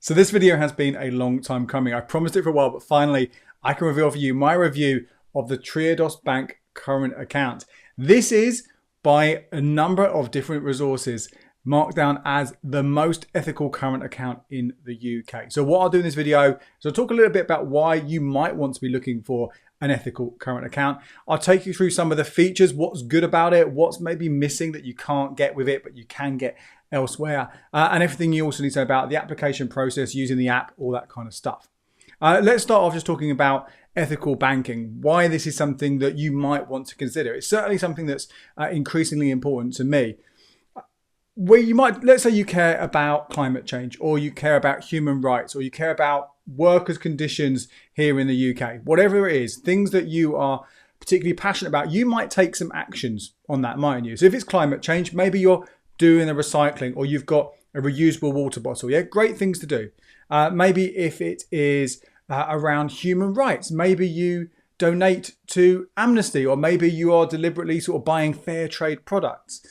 So this video has been a long time coming. I promised it for a while, but finally I can reveal for you my review of the Triodos Bank current account. This is, by a number of different resources, marked down as the most ethical current account in the UK. So what I'll do in this video is I'll talk a little bit about why you might want to be looking for an ethical current account. I'll take you through some of the features, what's good about it, what's maybe missing that you can't get with it, but you can get elsewhere, and everything you also need to know about the application process, using the app, all that kind of stuff. Let's start off just talking about ethical banking, why this is something that you might want to consider. It's certainly something that's increasingly important to me. Where you might, let's say you care about climate change, or you care about human rights, or you care about workers' conditions here in the UK, whatever it is, things that you are particularly passionate about, you might take some actions on that, mightn't you? So if it's climate change, maybe you're doing the recycling, or you've got a reusable water bottle. Yeah, great things to do. Maybe if it is around human rights, maybe you donate to Amnesty, or maybe you are deliberately sort of buying fair trade products.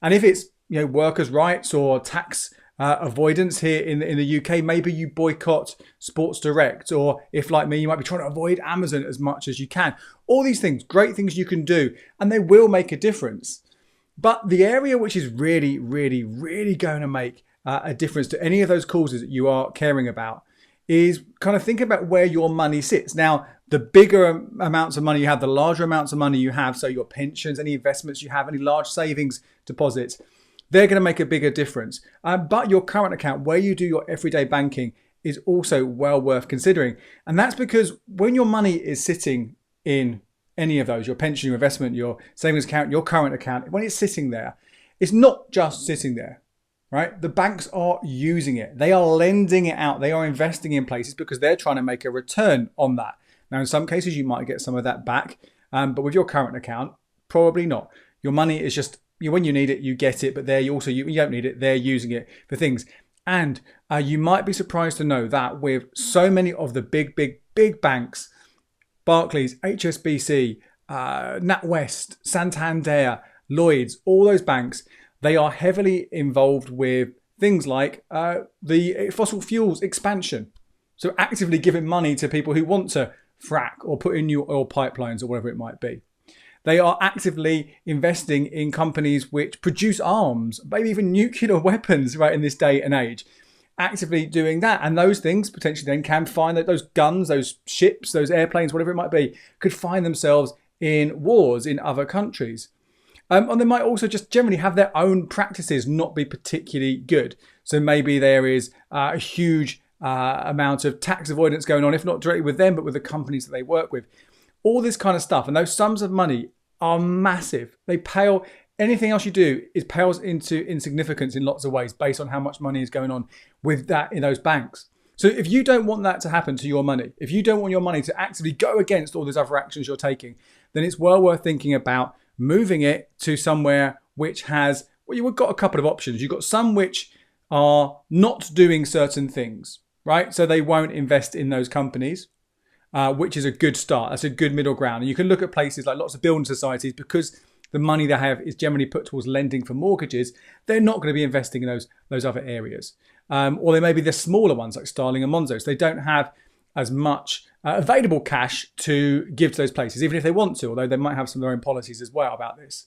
And if it's workers' rights or tax avoidance here in the UK, maybe you boycott Sports Direct, or if like me, you might be trying to avoid Amazon as much as you can. All these things, great things you can do, and they will make a difference. But the area which is really going to make a difference to any of those causes that you are caring about is kind of think about where your money sits. Now, the bigger amounts of money you have, the larger amounts of money you have, so your pensions, any investments you have, any large savings deposits, they're going to make a bigger difference. But your current account, where you do your everyday banking, is also well worth considering. And that's because when your money is sitting in any of those, your pension, your investment, your savings account, your current account, when it's sitting there, it's not just sitting there, right? The banks are using it. They are lending it out. They are investing in places because they're trying to make a return on that. Now, in some cases, you might get some of that back, but with your current account, probably not. Your money is just, when you need it, you get it, but you don't need it, they're using it for things. And you might be surprised to know that with so many of the big banks, Barclays, HSBC, NatWest, Santander, Lloyds, all those banks, they are heavily involved with things like the fossil fuels expansion. So actively giving money to people who want to frack or put in new oil pipelines or whatever it might be. They are actively investing in companies which produce arms, maybe even nuclear weapons, right, in this day and age. Actively doing that, and those things potentially then can find that those guns, those ships, those airplanes, whatever it might be, could find themselves in wars in other countries. And they might also just generally have their own practices not be particularly good. So maybe there is a huge amount of tax avoidance going on, if not directly with them, but with the companies that they work with. All this kind of stuff, and those sums of money are massive. They pale. Anything else you do pales into insignificance in lots of ways based on how much money is going on with that in those banks. So if you don't want that to happen to your money, if you don't want your money to actively go against all those other actions you're taking, then it's well worth thinking about moving it to somewhere which has, well, you've got a couple of options. You've got some which are not doing certain things, right? So they won't invest in those companies, which is a good start. That's a good middle ground. And you can look at places like lots of building societies, because the money they have is generally put towards lending for mortgages. They're not going to be investing in those other areas. Or they may be the smaller ones like Starling and Monzo. So they don't have as much available cash to give to those places, even if they want to, although they might have some of their own policies as well about this.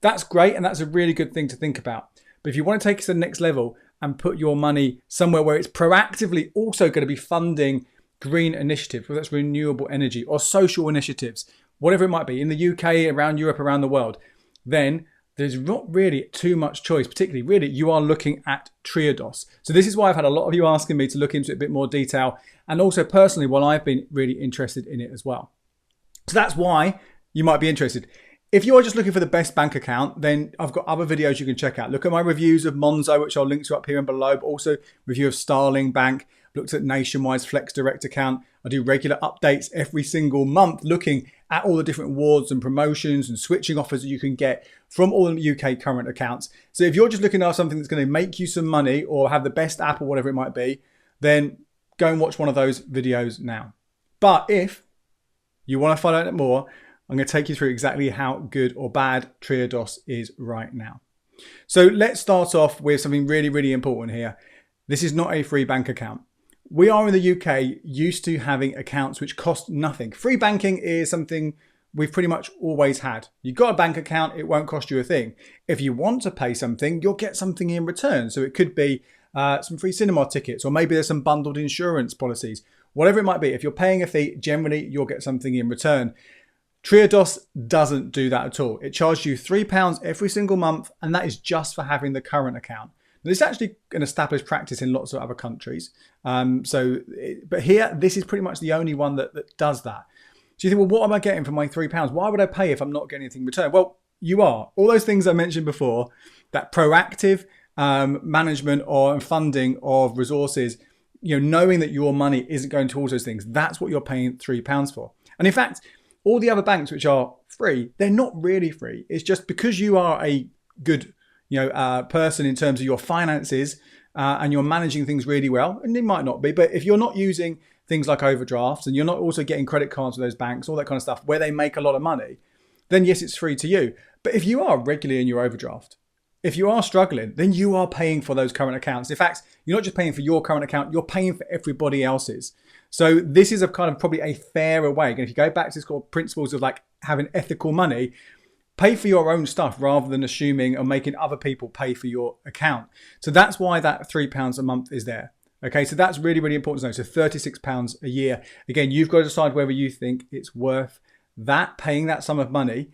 That's great, and that's a really good thing to think about. But if you want to take it to the next level and put your money somewhere where it's proactively also going to be funding green initiatives, whether that's renewable energy or social initiatives, whatever it might be, in the UK, around Europe, around the world, then there's not really too much choice. Particularly, really, you are looking at Triodos. So this is why I've had a lot of you asking me to look into it a bit more detail. And also personally, well, I've been really interested in it as well. So that's why you might be interested. If you're just looking for the best bank account, then I've got other videos you can check out. Look at my reviews of Monzo, which I'll link to up here and below, but also review of Starling Bank. Looked at Nationwide's Flex Direct account. I do regular updates every single month looking at all the different awards and promotions and switching offers that you can get from all the UK current accounts. So if you're just looking at something that's going to make you some money or have the best app or whatever it might be, then go and watch one of those videos now. But if you want to find out more, I'm going to take you through exactly how good or bad Triodos is right now. So let's start off with something really important here. This is not a free bank account. we are in the UK used to having accounts which cost nothing. Free banking is something we've pretty much always had. You've got a bank account, it won't cost you a thing. If you want to pay something, you'll get something in return. So it could be some free cinema tickets, or maybe there's some bundled insurance policies. Whatever it might be, if you're paying a fee, generally you'll get something in return. Triodos doesn't do that at all. It charges you £3 every single month, and that is just for having the current account. Now, this is actually an established practice in lots of other countries. But here, this is pretty much the only one that does that. So you think, well, what am I getting for my £3? Why would I pay if I'm not getting anything in return? Well, you are. All those things I mentioned before, that proactive management or funding of resources, knowing that your money isn't going towards those things, that's what you're paying £3 for. And in fact, all the other banks which are free, they're not really free. It's just because you are a good person in terms of your finances and you're managing things really well, and it might not be, but if you're not using things like overdrafts and you're not also getting credit cards with those banks, all that kind of stuff, where they make a lot of money, then yes, it's free to you. But if you are regularly in your overdraft, if you are struggling, then you are paying for those current accounts. In fact, you're not just paying for your current account, you're paying for everybody else's. So this is a kind of probably a fairer way. Again, if you go back to this core principles of like having ethical money, pay for your own stuff rather than assuming or making other people pay for your account. So that's why that £3 a month is there. Okay, so that's really, really important to know. So £36 a year. Again, you've got to decide whether you think it's worth that, paying that sum of money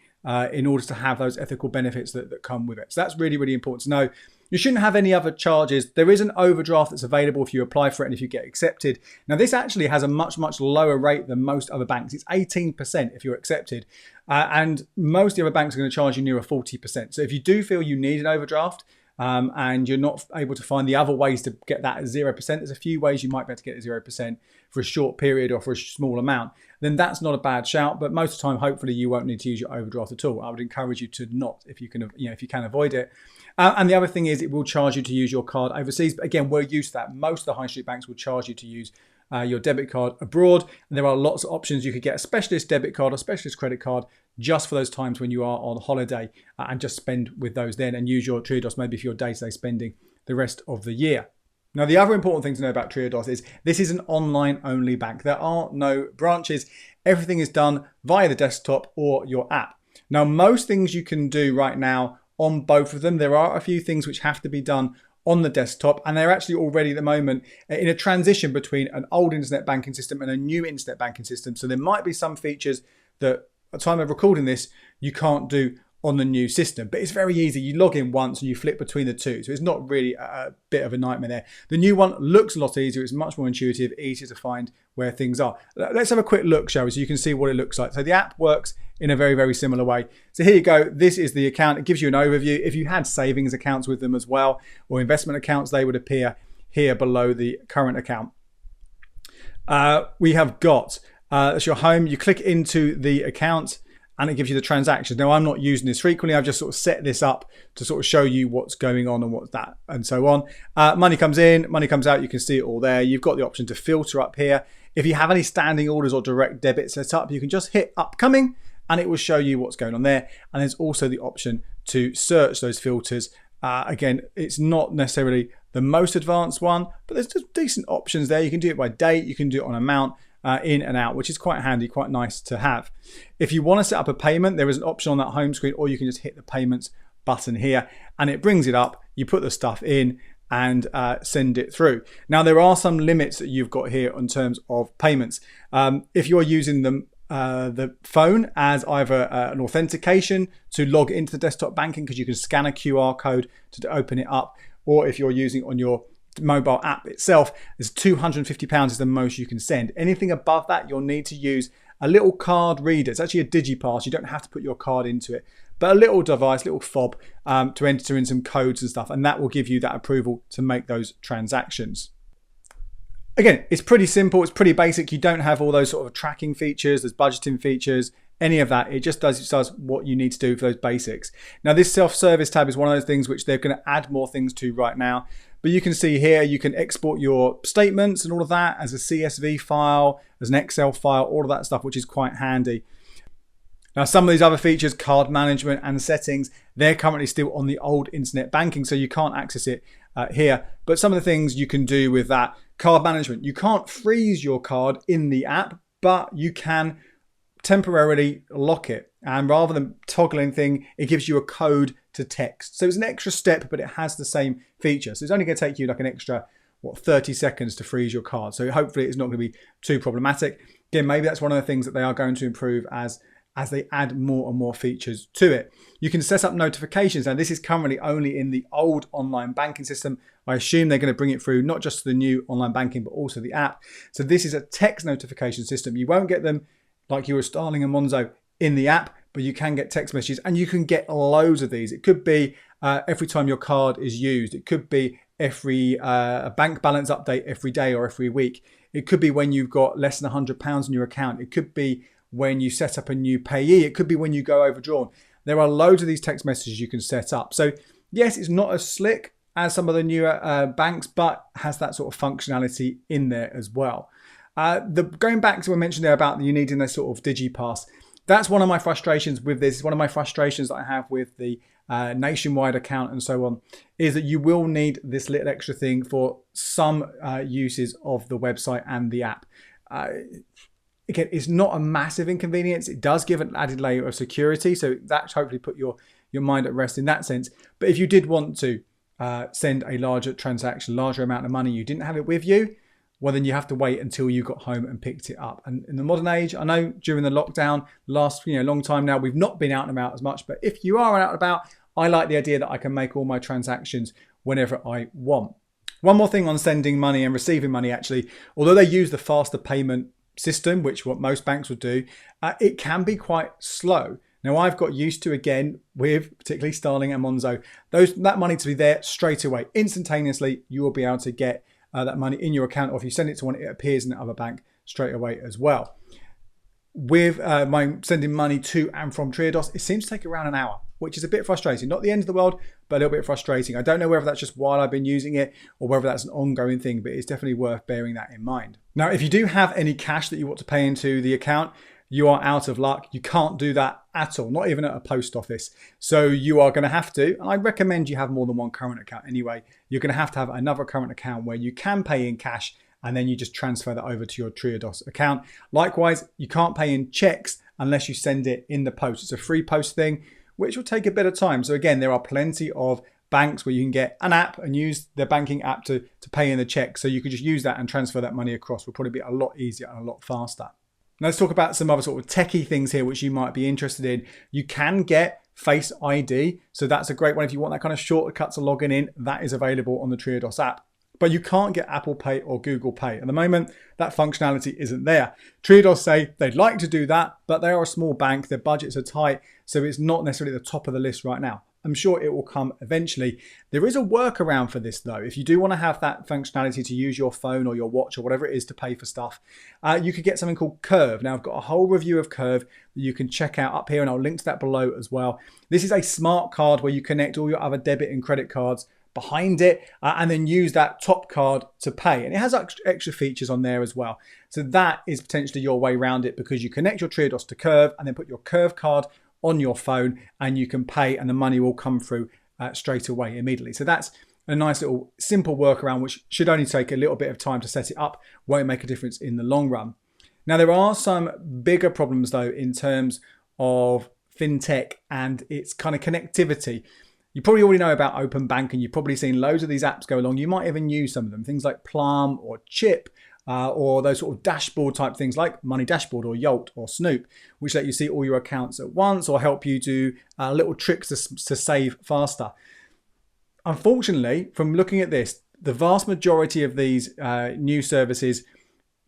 in order to have those ethical benefits that come with it. So that's really, really important to know. You shouldn't have any other charges. There is an overdraft that's available if you apply for it and if you get accepted. Now, this actually has a much, much lower rate than most other banks. It's 18% if you're accepted. And most of the other banks are going to charge you near a 40%. So if you do feel you need an overdraft, and you're not able to find the other ways to get that at 0%, there's a few ways you might be able to get 0% for a short period or for a small amount, then that's not a bad shout. But most of the time, hopefully you won't need to use your overdraft at all. I would encourage you to not, if you can avoid it. And the other thing is it will charge you to use your card overseas. But again, we're used to that. Most of the high street banks will charge you to use your debit card abroad. And there are lots of options. You could get a specialist debit card or specialist credit card just for those times when you are on holiday and just spend with those then and use your Triodos maybe for your day-to-day spending the rest of the year. Now, the other important thing to know about Triodos is this is an online-only bank. There are no branches. Everything is done via the desktop or your app. Now, most things you can do right now on both of them. There are a few things which have to be done on the desktop, and they're actually already at the moment in a transition between an old internet banking system and a new internet banking system. So there might be some features that at the time of recording this, you can't do on the new system, but it's very easy. You log in once and you flip between the two. So it's not really a bit of a nightmare there. The new one looks a lot easier. It's much more intuitive, easier to find where things are. Let's have a quick look, shall we? So you can see what it looks like. So the app works in a very, very similar way. So here you go. This is the account. It gives you an overview. If you had savings accounts with them as well, or investment accounts, they would appear here below the current account. We have got, that's your home. You click into the account and it gives you the transactions. Now, I'm not using this frequently. I've just sort of set this up to sort of show you what's going on and what's that and so on. Money comes in, money comes out. You can see it all there. You've got the option to filter up here. If you have any standing orders or direct debit set up, you can just hit upcoming and it will show you what's going on there. And there's also the option to search those filters. Again, it's not necessarily the most advanced one, but there's just decent options there. You can do it by date. You can do it on amount. In and out, which is quite handy, quite nice to have. If you want to set up a payment, there is an option on that home screen, or you can just hit the payments button here and it brings it up. You put the stuff in and send it through. Now, there are some limits that you've got here in terms of payments. If you're using the phone as either an authentication to log into the desktop banking, because you can scan a QR code to open it up, or if you're using it on your mobile app itself, is £250 is the most you can send. Anything above that, you'll need to use a little card reader. It's actually a digipass. You don't have to put your card into it, but a little device, little fob to enter in some codes and stuff, and that will give you that approval to make those transactions. Again, it's pretty simple. It's pretty basic. You don't have all those sort of tracking features. There's budgeting features, any of that. It just does what you need to do for those basics. Now, this self-service tab is one of those things which they're going to add more things to right now. But you can see here, you can export your statements and all of that as a CSV file, as an Excel file, all of that stuff, which is quite handy. Now, some of these other features, card management and settings, they're currently still on the old internet banking, so you can't access it here. But some of the things you can do with that, Card management. You can't freeze your card in the app, but you can temporarily lock it. And rather than toggling thing, it gives you a code to text. So it's an extra step, but it has the same feature. So it's only going to take you like an extra, 30 seconds to freeze your card. So hopefully it's not going to be too problematic. Again, maybe that's one of the things that they are going to improve as they add more and more features to it. You can set up notifications. Now, this is currently only in the old online banking system. I assume they're going to bring it through not just the new online banking, but also the app. So this is a text notification system. You won't get them like you were Starling and Monzo in the app, but you can get text messages, and you can get loads of these. It could be every time your card is used. It could be every bank balance update every day or every week. It could be when you've got less than £100 in your account. It could be when you set up a new payee. It could be when you go overdrawn. There are loads of these text messages you can set up. So yes, it's not as slick as some of the newer banks, but has that sort of functionality in there as well. Going back to what I mentioned there about you needing a sort of DigiPass, that's one of my frustrations with this. One of my frustrations that I have with the nationwide account and so on is that you will need this little extra thing for some uses of the website and the app. Again, it's not a massive inconvenience. It does give an added layer of security, so that hopefully put your mind at rest in that sense. But if you did want to send a larger transaction, larger amount of money, you didn't have it with you, well, then you have to wait until you got home and picked it up. And in the modern age, I know during the lockdown, last long time now, we've not been out and about as much. But if you are out and about, I like the idea that I can make all my transactions whenever I want. One more thing on sending money and receiving money, actually, although they use the faster payment system, which what most banks would do, it can be quite slow. Now, I've got used to, again, with particularly Starling and Monzo, that money to be there straight away. Instantaneously, you will be able to get that money in your account, or if you send it to one, it appears in the other bank straight away as well. With my sending money to and from Triodos, it seems to take around an hour, which is a bit frustrating. Not the end of the world, but a little bit frustrating. I don't know whether that's just while I've been using it or whether that's an ongoing thing, but it's definitely worth bearing that in mind. Now, if you do have any cash that you want to pay into the account, you are out of luck. You can't do that at all, not even at a post office. So you are going to have to, and I recommend you have more than one current account anyway, you're going to have another current account where you can pay in cash, and then you just transfer that over to your Triodos account. Likewise, you can't pay in checks unless you send it in the post. It's a free post thing, which will take a bit of time. So again, there are plenty of banks where you can get an app and use their banking app to pay in the check. So you could just use that and transfer that money across. Will probably be a lot easier and a lot faster. Now let's talk about some other sort of techie things here which you might be interested in. You can get Face ID. So that's a great one if you want that kind of shortcut to logging in. That is available on the Triodos app. But you can't get Apple Pay or Google Pay. At the moment, that functionality isn't there. Triodos say they'd like to do that, but they are a small bank, their budgets are tight, so it's not necessarily at the top of the list right now. I'm sure it will come eventually. There is a workaround for this though. If you do want to have that functionality to use your phone or your watch or whatever it is to pay for stuff, you could get something called Curve. Now I've got a whole review of Curve that you can check out up here, and I'll link to that below as well. This is a smart card where you connect all your other debit and credit cards behind it and then use that top card to pay. And it has extra features on there as well. So that is potentially your way around it, because you connect your Triodos to Curve and then put your Curve card on your phone and you can pay, and the money will come through straight away immediately. So that's a nice little simple workaround which should only take a little bit of time to set it up, won't make a difference in the long run. Now there are some bigger problems though in terms of fintech and its kind of connectivity. You probably already know about Open Banking. You've probably seen loads of these apps go along. You might even use some of them, things like Plum or Chip, or those sort of dashboard type things like Money Dashboard or Yolt or Snoop, which let you see all your accounts at once or help you do little tricks to save faster. Unfortunately, from looking at this, the vast majority of these new services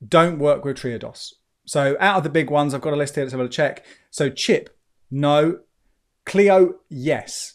don't work with Triodos. So out of the big ones, I've got a list here, let's have a check. So Chip, no. Clio, yes.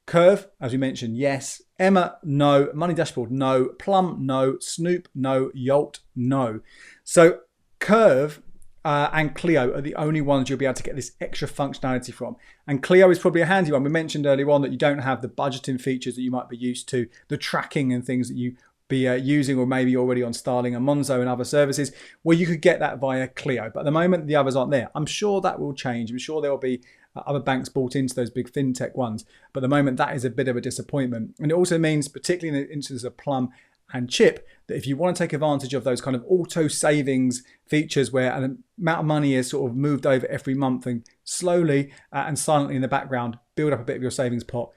Curve, as we mentioned, yes. Emma, no. Money Dashboard, no. Plum, no. Snoop, no. Yolt, no. So Curve and Clio are the only ones you'll be able to get this extra functionality from. And Clio is probably a handy one. We mentioned earlier on that you don't have the budgeting features that you might be used to, the tracking and things that you be using, or maybe already on Starling and Monzo and other services, where you could get that via Clio. But at the moment, the others aren't there. I'm sure that will change. I'm sure there will be other banks bought into those big fintech ones. But at the moment, that is a bit of a disappointment. And it also means, particularly in the instance of Plum and chip that if you want to take advantage of those kind of auto savings features where an amount of money is sort of moved over every month and slowly and silently in the background build up a bit of your savings pot,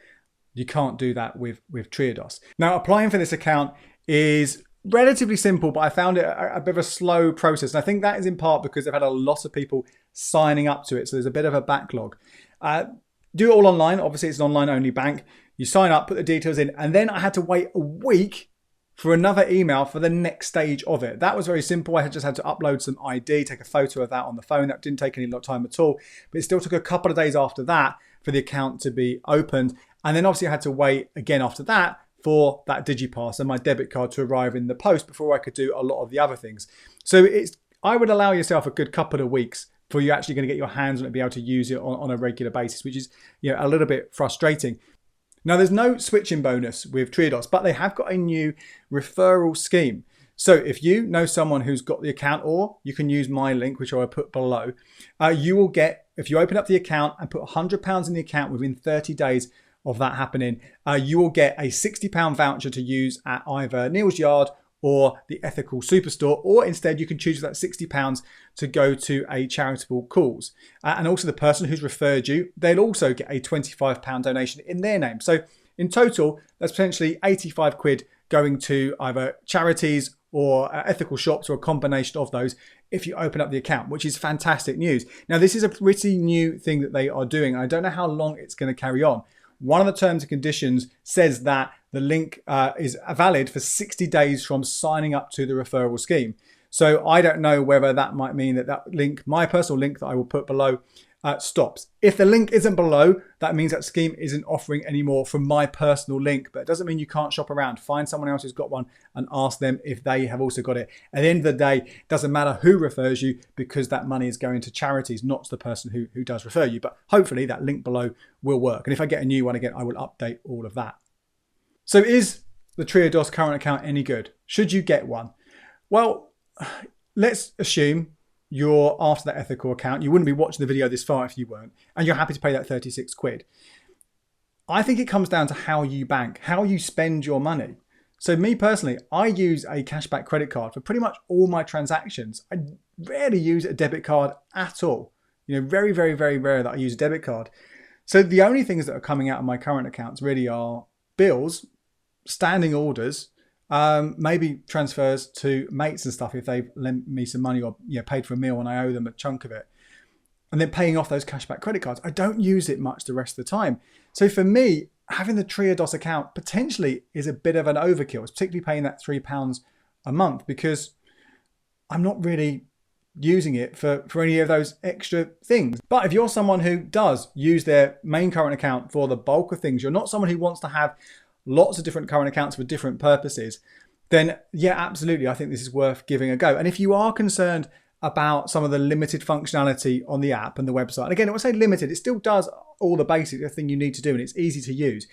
you can't do that with Triodos. Now, applying for this account is relatively simple, but I found it a bit of a slow process. And I think that is in part because they've had a lot of people signing up to it. So there's a bit of a backlog. Do it all online. Obviously, it's an online only bank. You sign up, put the details in, and then I had to wait a week for another email for the next stage of it. That was very simple. I just had to upload some ID, take a photo of that on the phone. That didn't take any time at all, but it still took a couple of days after that for the account to be opened. And then obviously I had to wait again after that for that DigiPass and my debit card to arrive in the post before I could do a lot of the other things. So I would allow yourself a good couple of weeks before you're actually going to get your hands on it and be able to use it on a regular basis, which is, you know, a little bit frustrating. Now, there's no switching bonus with Triodos, but they have got a new referral scheme. So if you know someone who's got the account, or you can use my link, which I will put below, you will get, if you open up the account and put £100 in the account within 30 days of that happening, you will get a £60 voucher to use at either Neil's Yard or the Ethical Superstore, or instead you can choose that £60 to go to a charitable cause. And also the person who's referred you, they'll also get a £25 donation in their name. So in total, that's potentially 85 quid going to either charities or ethical shops, or a combination of those if you open up the account, which is fantastic news. Now, this is a pretty new thing that they are doing. I don't know how long it's going to carry on. One of the terms and conditions says that the link is valid for 60 days from signing up to the referral scheme. So I don't know whether that might mean that that link, my personal link that I will put below, stops. If the link isn't below, that means that scheme isn't offering anymore from my personal link, but it doesn't mean you can't shop around. Find someone else who's got one and ask them if they have also got it. At the end of the day, it doesn't matter who refers you, because that money is going to charities, not to the person who does refer you. But hopefully that link below will work. And if I get a new one again, I will update all of that. So is the Triodos current account any good? Should you get one? Well, let's assume you're after that ethical account. You wouldn't be watching the video this far if you weren't, and you're happy to pay that 36 quid. I think it comes down to how you bank, how you spend your money. So me personally, I use a cashback credit card for pretty much all my transactions. I rarely use a debit card at all. You know, very, very, very rare that I use a debit card. So the only things that are coming out of my current accounts really are bills, standing orders, maybe transfers to mates and stuff if they've lent me some money, or paid for a meal and I owe them a chunk of it, and then paying off those cashback credit cards. I don't use it much the rest of the time. So for me, having the Triodos account potentially is a bit of an overkill. It's particularly paying that £3 a month, because I'm not really using it for any of those extra things. But if you're someone who does use their main current account for the bulk of things, you're not someone who wants to have lots of different current accounts for different purposes, then yeah, absolutely, I think this is worth giving a go. And if you are concerned about some of the limited functionality on the app and the website, and again, when I say limited, it still does all the basic thing you need to do, and it's easy to use.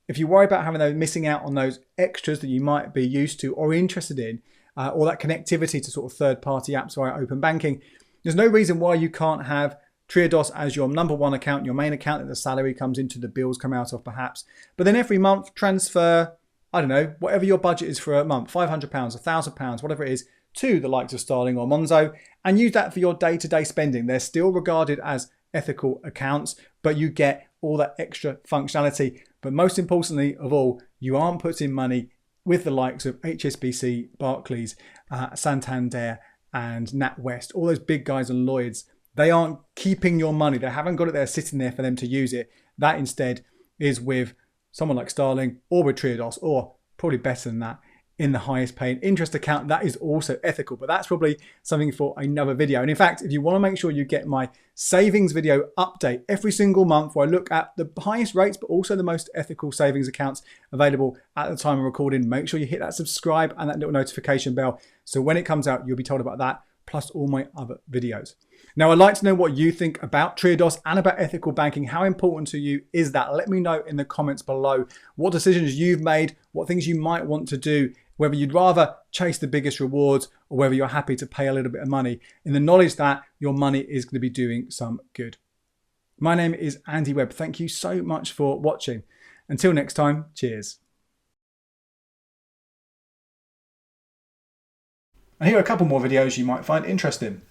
If you worry about having those, missing out on those extras that you might be used to or interested in, or that connectivity to sort of third-party apps via open banking, there's no reason why you can't have Triodos as your number one account, your main account that the salary comes into, the bills come out of perhaps. But then every month transfer, I don't know, whatever your budget is for a month, £500, £1,000, whatever it is, to the likes of Starling or Monzo, and use that for your day-to-day spending. They're still regarded as ethical accounts, but you get all that extra functionality. But most importantly of all, you aren't putting money with the likes of HSBC, Barclays, Santander and NatWest, all those big guys and Lloyds. They aren't keeping your money. They haven't got it there sitting there for them to use it. That instead is with someone like Starling or with Triodos, or probably better than that, in the highest paying interest account. That is also ethical, but that's probably something for another video. And in fact, if you want to make sure you get my savings video update every single month, where I look at the highest rates, but also the most ethical savings accounts available at the time of recording, make sure you hit that subscribe and that little notification bell. So when it comes out, you'll be told about that, plus all my other videos. Now, I'd like to know what you think about Triodos and about ethical banking. How important to you is that? Let me know in the comments below what decisions you've made, what things you might want to do, whether you'd rather chase the biggest rewards or whether you're happy to pay a little bit of money in the knowledge that your money is going to be doing some good. My name is Andy Webb. Thank you so much for watching. Until next time, cheers. And here are a couple more videos you might find interesting.